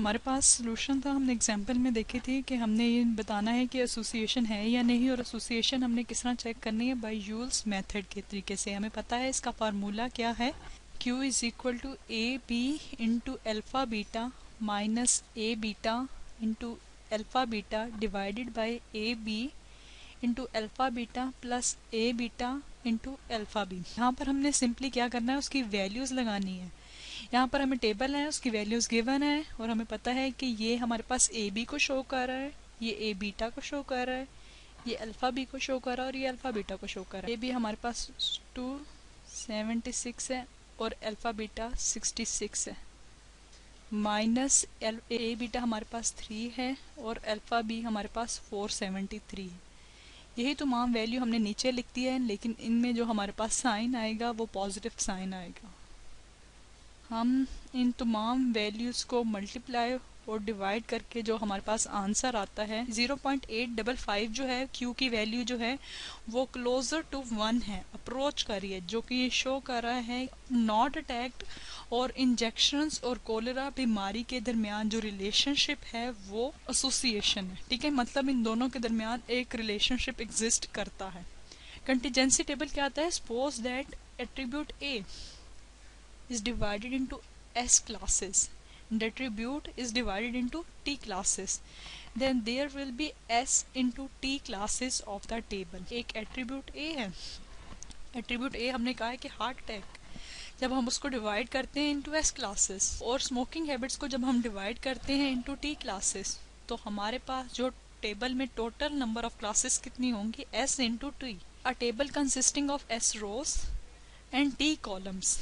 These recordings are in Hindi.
हमारे पास सॉल्यूशन था, हमने एग्जांपल में देखी थी कि हमने ये बताना है कि एसोसिएशन है या नहीं, और एसोसिएशन हमने किस तरह चेक करनी है, बाय यूल्स मेथड के तरीके से। हमें पता है इसका फार्मूला क्या है, Q is equal to A B into alpha beta minus A beta into alpha beta divided by A B into alpha beta plus A beta into alpha B. यहाँ पर हमने सिंपली क्या करना है, उसकी वैल्यूज़ लगानी है। यहाँ पर हमें टेबल है, उसकी वैल्यूज़ गिवन है, और हमें पता है कि ये हमारे पास ए बी को शो कर रहा है, ये ए बीटा को शो कर रहा है, ये अल्फ़ा बी को शो कर रहा है, और ये अल्फ़ा बीटा को शो कर रहा है। ए बी हमारे पास 276 है और अल्फ़ा बीटा 66 है, माइनस ए बीटा हमारे पास 3 है और अल्फ़ा बी हमारे पास 473 है। यही तमाम वैल्यू हमने नीचे लिख दी है, लेकिन इनमें जो हमारे पास साइन आएगा वो पॉजिटिव साइन आएगा। हम इन तमाम वैल्यूज़ को मल्टीप्लाई और डिवाइड करके जो हमारे पास आंसर आता है 0.855 जो है Q की वैल्यू जो है वो क्लोजर टू 1 है, अप्रोच कर रही है, जो कि ये शो कर रहा है नॉट अटैक्ड और इंजेक्शंस और कोलेरा बीमारी के दरमियान जो रिलेशनशिप है वो एसोसिएशन है। ठीक है, मतलब इन दोनों के दरमियान एक रिलेशनशिप एग्जिस्ट करता है। कंटीजेंसी टेबल क्या आता है, suppose that attribute A is divided into S classes and attribute is divided into T classes, then there will be S into T classes of the table। एक attribute A है, attribute A हमने कहा है कि हार्ट अटैक, जब हम उसको डिवाइड करते हैं इंटू S क्लासेस, और स्मोकिंग हैबिट्स को जब हम डिवाइड करते हैं इंटू T क्लासेस, तो हमारे पास जो टेबल में टोटल नंबर ऑफ क्लासेस कितनी होंगी, S into T। A table consisting of S rows and T columns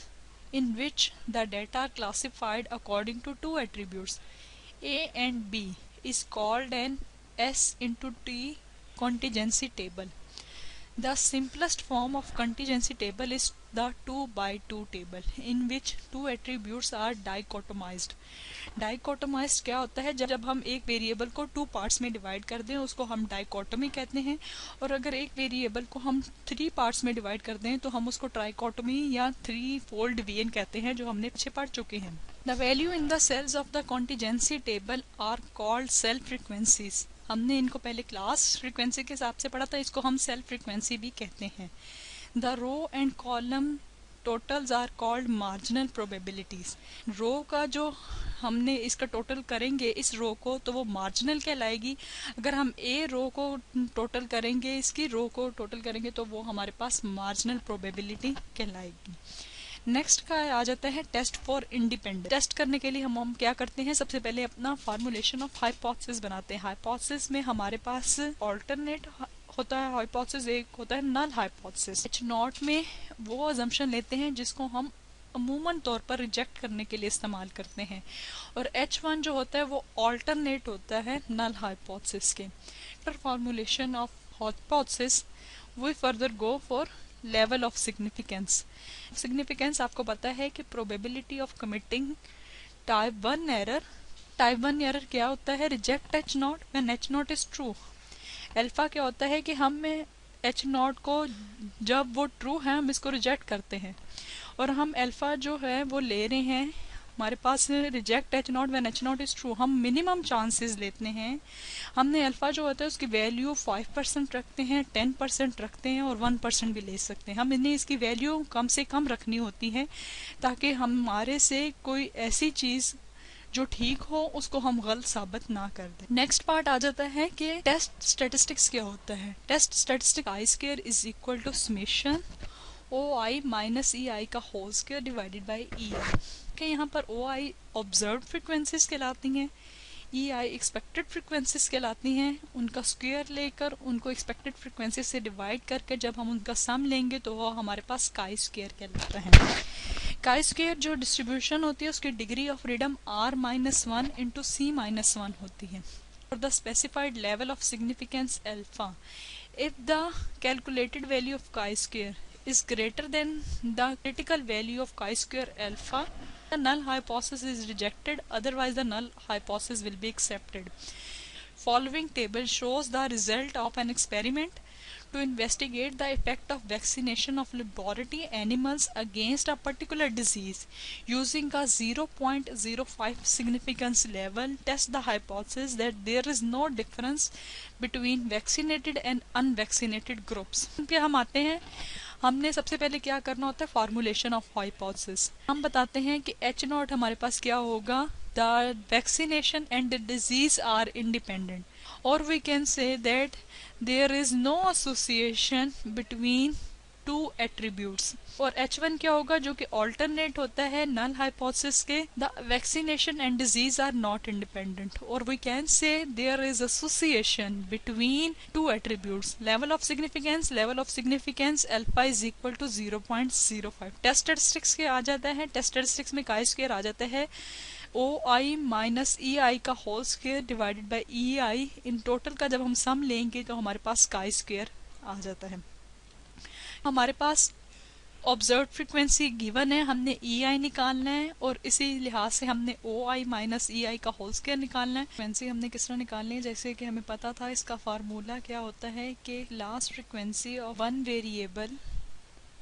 in which the data are classified according to two attributes A and B is called an S into T contingency table। The simplest form of contingency table is the 2 by 2 table in which two attributes are dichotomized। डाइकोटोमाइज क्या होता है, जब हम एक वेरिएबल को 2 पार्ट्स में डिवाइड कर दें उसको हम डाइकोटोमी कहते हैं, और अगर एक वेरिएबल को हम 3 पार्ट्स में डिवाइड कर दें तो हम उसको ट्राइकोटोमी या 3 फोल्ड डिवीजन कहते हैं, जो हमने पीछे पढ़ चुके हैं। The value in the cells of the contingency table are called cell frequencies. हमने इनको पहले क्लास फ्रिक्वेंसी के हिसाब से पढ़ा था, इसको हम सेल फ्रिक्वेंसी भी कहते हैं। The row and column totals are called marginal probabilities. Row का जो हमने इसका टोटल करेंगे इस रो को, तो वो मार्जिनल कहलाएगी। अगर हम ए रो को टोटल करेंगे, इसकी रो को टोटल करेंगे, तो वो हमारे पास मार्जिनल प्रोबेबिलिटी कहलाएगी। नेक्स्ट का आ जाता है टेस्ट फॉर इंडिपेंडेंस। टेस्ट करने के लिए हम क्या करते हैं, सबसे पहले अपना फार्मूलेशन ऑफ हाइपोथेसिस बनाते हैं। हाइपोथेसिस में हमारे पास ऑल्टरनेट होता है, हाइपोथेसिस एक होता है नल हाइपोथेसिस। एच नॉट में वो अजम्पशन लेते हैं जिसको हम अमूमन तौर पर रिजेक्ट करने के लिए इस्तेमाल करते हैं, और H1 जो होता है वो ऑल्टरनेट होता है नल हाइपोथेसिस के। After formulation of hypothesis we further go for level of significance. Significance आपको पता है कि probability of committing type 1 error. Type 1 error क्या होता है, reject H not when H not is true. Alpha क्या होता है कि हम H नॉट को जब वो ट्रू है हम इसको रिजेक्ट करते हैं, और हम अल्फा जो है वो ले रहे हैं, हमारे पास reject H not when H not is true, हम मिनिमम चांसेस लेते हैं। हमने अल्फा जो होता है उसकी वैल्यू 5% रखते हैं, 10% रखते हैं और 1% भी ले सकते हैं। हम इन्हें इसकी वैल्यू कम से कम रखनी होती है ताकि हमारे से कोई ऐसी चीज़ जो ठीक हो उसको हम गलत साबित ना कर दें। नेक्स्ट पार्ट आ जाता है कि टेस्ट स्टैटिस्टिक्स क्या होता है। Test statistic I square is equal to summation O I minus E I का whole square divided by E I. कि यहाँ पर ओ आई ऑब्जर्व फ्रिक्वेंसीज कहलाती हैं, ई आई एक्सपेक्टेड फ्रिक्वेंसीज कहलाती हैं। उनका स्क्वायर लेकर उनको एक्सपेक्टेड फ्रिक्वेंसी से डिवाइड करके जब हम उनका सम लेंगे तो वो हमारे पास काई स्क्वायर कहलाता है। काई स्क्वायर जो डिस्ट्रीब्यूशन होती है उसकी degree of freedom r-1 into c-1 होती है, और the specified level of significance alpha. If the calculated value of chi square is greater than the critical value of chi-square alpha, the null hypothesis is rejected, otherwise the null hypothesis will be accepted. Following table shows the result of an experiment to investigate the effect of vaccination of laboratory animals against a particular disease using a 0.05 significance level test the hypothesis that there is no difference between vaccinated and unvaccinated groups। पे हम आते हैं, हमने सबसे पहले क्या करना होता है, फॉर्मुलेशन ऑफ हाइपोथेसिस। हम बताते हैं कि H नॉट हमारे पास क्या होगा, the vaccination and the disease are independent, और we can say that there is no association between two attributes। और H1 क्या होगा, जो कि alternate होता है null hypothesis के, the vaccination and disease are not independent, और we can say there is association between two attributes, level of significance alpha is equal to 0.05। Test statistics के आ जाता है, टेस्ट स्टैटिस्टिक्स में chi स्क्वायर आ जाता है OI माइनस EI का whole square divided by EI। इन टोटल का जब हम सम लेंगे तो हमारे पास chi स्क्वायर आ जाता है। हमारे पास ऑब्जर्व फ्रीक्वेंसी गिवन है, हमने EI निकालना है और इसी लिहाज से हमने OI माइनस EI का होल स्क्वायर निकालना है। फ्रीक्वेंसी हमने किस तरह निकालनी है, जैसे कि हमें पता था इसका फार्मूला क्या होता है कि last frequency of one variable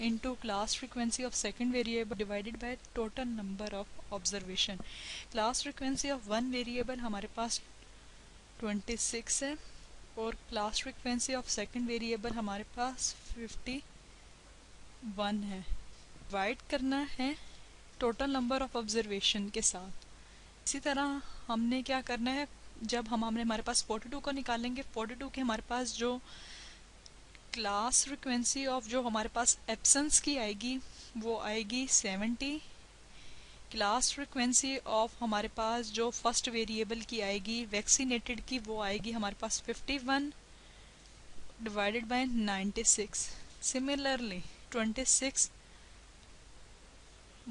into class frequency of second variable divided by total number of observation। class frequency of one variable हमारे पास 26 है और class frequency of second variable हमारे पास 51 है। डिवाइड करना है total number of observation के साथ। इसी तरह हमने क्या करना है, जब हमारे पास 42 को निकालेंगे, 42 के हमारे पास जो क्लास फ्रिक्वेंसी ऑफ जो हमारे पास एब्सेंस की आएगी वो आएगी 70। क्लास फ्रिक्वेंसी ऑफ हमारे पास जो फर्स्ट वेरिएबल की आएगी वैक्सीनेटेड की, वो आएगी हमारे पास 51 divided by 96। Similarly 26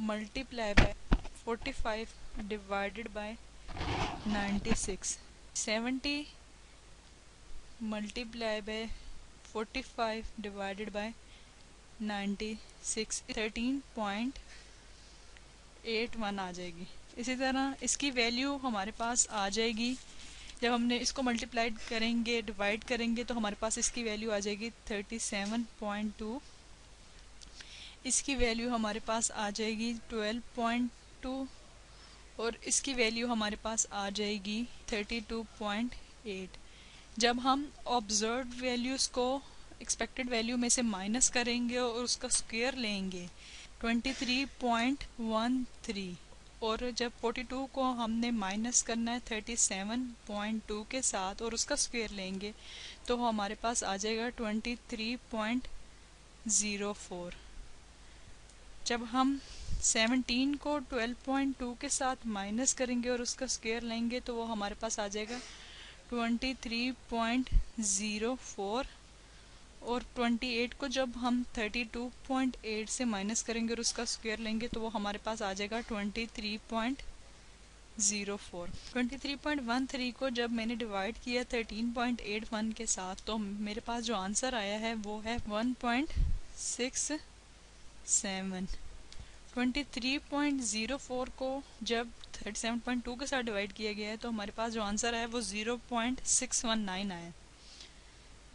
multiply by 45 divided by 96। 70 multiply by 45 divided by 96 13.81 आ जाएगी। इसी तरह इसकी वैल्यू हमारे पास आ जाएगी, जब हमने इसको मल्टीप्लाई करेंगे डिवाइड करेंगे तो हमारे पास इसकी वैल्यू आ जाएगी 37.2। इसकी वैल्यू हमारे पास आ जाएगी 12.2 और इसकी वैल्यू हमारे पास आ जाएगी 32.8। जब हम ऑब्जर्व वैल्यूज़ को एक्सपेक्टेड वैल्यू में से माइनस करेंगे और उसका स्क्वायर लेंगे 23.13, और जब 42 को हमने माइनस करना है 37.2 के साथ और उसका स्क्वायर लेंगे तो हमारे पास आ जाएगा 23.04। जब हम 17 को 12.2 के साथ माइनस करेंगे और उसका स्क्वायर लेंगे तो वो हमारे पास आ जाएगा 23.04, और 28 को जब हम 32.8 से माइनस करेंगे और उसका स्क्वायर लेंगे तो वो हमारे पास आ जाएगा 23.04। 23.13 को जब मैंने डिवाइड किया 13.81 के साथ तो मेरे पास जो आंसर आया है वो है 1.67। 23.04 को जब 37.2 के साथ डिवाइड किया गया है तो हमारे पास जो आंसर है वो 0.619 आया,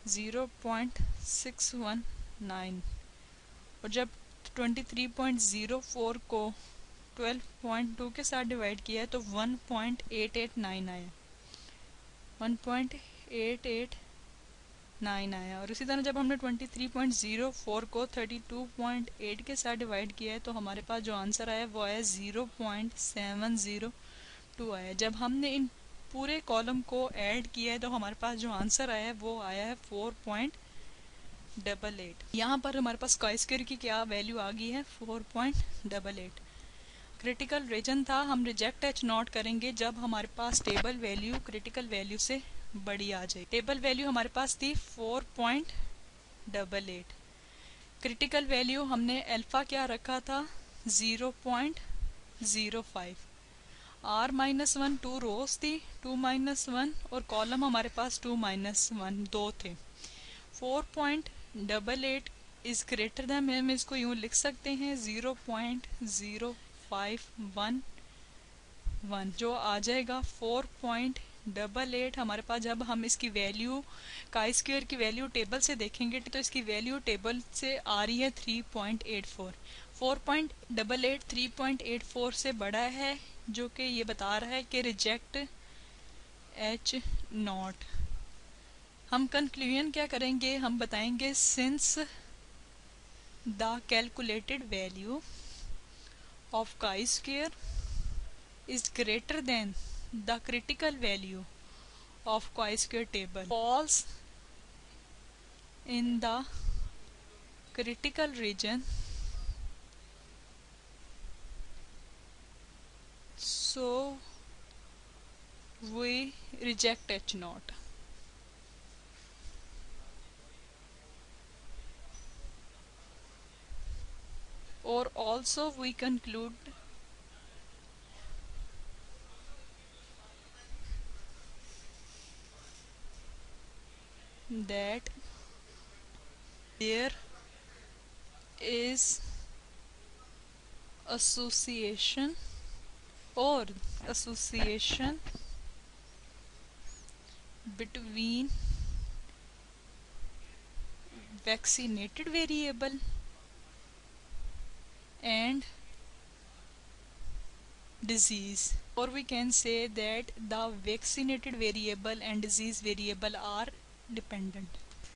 0.619। और जब 23.04 को 12.2 के साथ डिवाइड किया है तो 1.889 आया, 1.889 आया। और इसी तरह जब हमने 23.04 को 32.8 के साथ डिवाइड किया है तो हमारे पास जो आंसर आया वो आया 0.702 आया। जब हमने इन पूरे कॉलम को ऐड किया है तो हमारे पास जो आंसर आया है वो आया है 4.88। यहाँ पर हमारे पास chi स्क्वायर की क्या वैल्यू आ गई है, 4.88। क्रिटिकल रीजन था, हम रिजेक्ट H नॉट करेंगे जब हमारे पास टेबल वैल्यू क्रिटिकल वैल्यू से बड़ी आ जाए। टेबल वैल्यू हमारे पास थी 4.88। क्रिटिकल वैल्यू हमने अल्फा क्या रखा था 0.05। r-1 2 रोज थी, 2-1 और कॉलम हमारे पास 2-1 दो थे। 4.88 इज ग्रेटर देन, हम इसको यूँ लिख सकते हैं 0.0511 जो आ जाएगा 4.88 8 हमारे पास, जब हम इसकी वैल्यू काई स्क्वायर की वैल्यू टेबल से देखेंगे तो इसकी वैल्यू टेबल से आ रही है 3.84। 4.88 3.84 से बड़ा है, जो कि ये बता रहा है कि रिजेक्ट एच नॉट। हम कंक्लूजन क्या करेंगे, हम बताएंगे since the calculated value of chi square is greater than the critical value of chi-square table falls in the critical region, so we reject H naught. Or also we conclude that there is association or association between vaccinated variable and disease, or we can say that the vaccinated variable and disease variable are dependent.